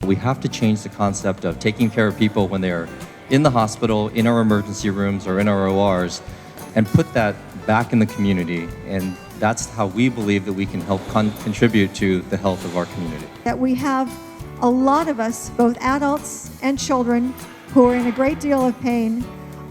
We have to change the concept of taking care of people when they're in the hospital, in our emergency rooms, or in our ORs, and put that back in the community. And that's how we believe that we can help contribute to the health of our community. That we have a lot of us, both adults and children, who are in a great deal of pain.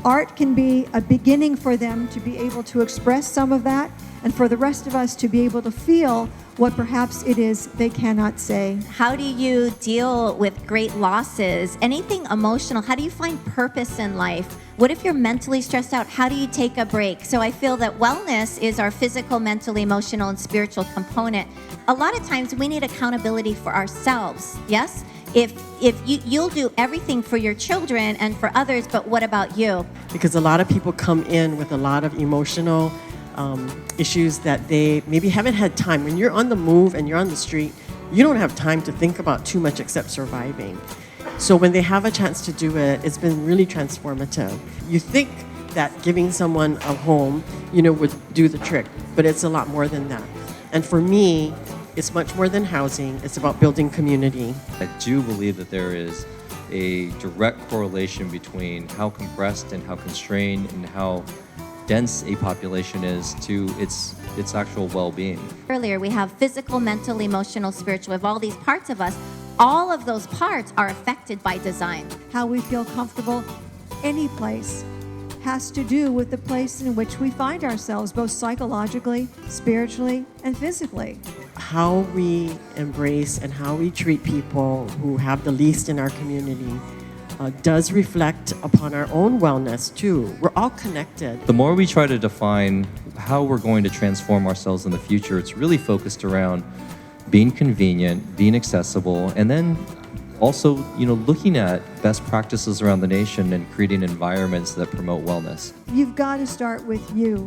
Art can be a beginning for them to be able to express some of that, and for the rest of us to be able to feel what perhaps it is they cannot say. How do you deal with great losses? Anything emotional? How do you find purpose in life? What if you're mentally stressed out? How do you take a break? So I feel that wellness is our physical, mental, emotional, and spiritual component. A lot of times we need accountability for ourselves, yes? If you'll do everything for your children and for others, but what about you? Because a lot of people come in with a lot of emotional issues that they maybe haven't had time. When you're on the move and you're on the street, you don't have time to think about too much except surviving. So when they have a chance to do it, it's been really transformative. You think that giving someone a home, would do the trick, but it's a lot more than that. And for me, it's much more than housing. It's about building community. I do believe that there is a direct correlation between how compressed and how constrained and how dense a population is to its actual well-being. Earlier, we have physical, mental, emotional, spiritual. We have all these parts of us. All of those parts are affected by design. How we feel comfortable any place has to do with the place in which we find ourselves, both psychologically, spiritually, and physically. How we embrace and how we treat people who have the least in our community does reflect upon our own wellness too. We're all connected. The more we try to define how we're going to transform ourselves in the future, it's really focused around being convenient, being accessible, and then also, looking at best practices around the nation and creating environments that promote wellness. You've got to start with you,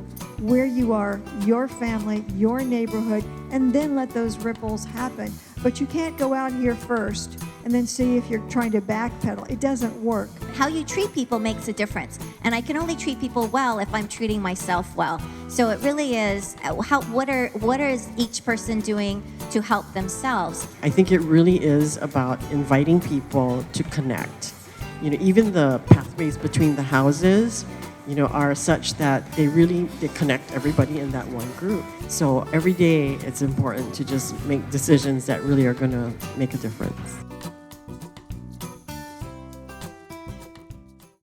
where you are, your family, your neighborhood, and then let those ripples happen. But you can't go out here first and then see if you're trying to backpedal. It doesn't work. How you treat people makes a difference. And I can only treat people well if I'm treating myself well. So it really is, what is each person doing to help themselves? I think it really is about inviting people to connect. Even the pathways between the houses, are such that they connect everybody in that one group. So every day it's important to just make decisions that really are going to make a difference.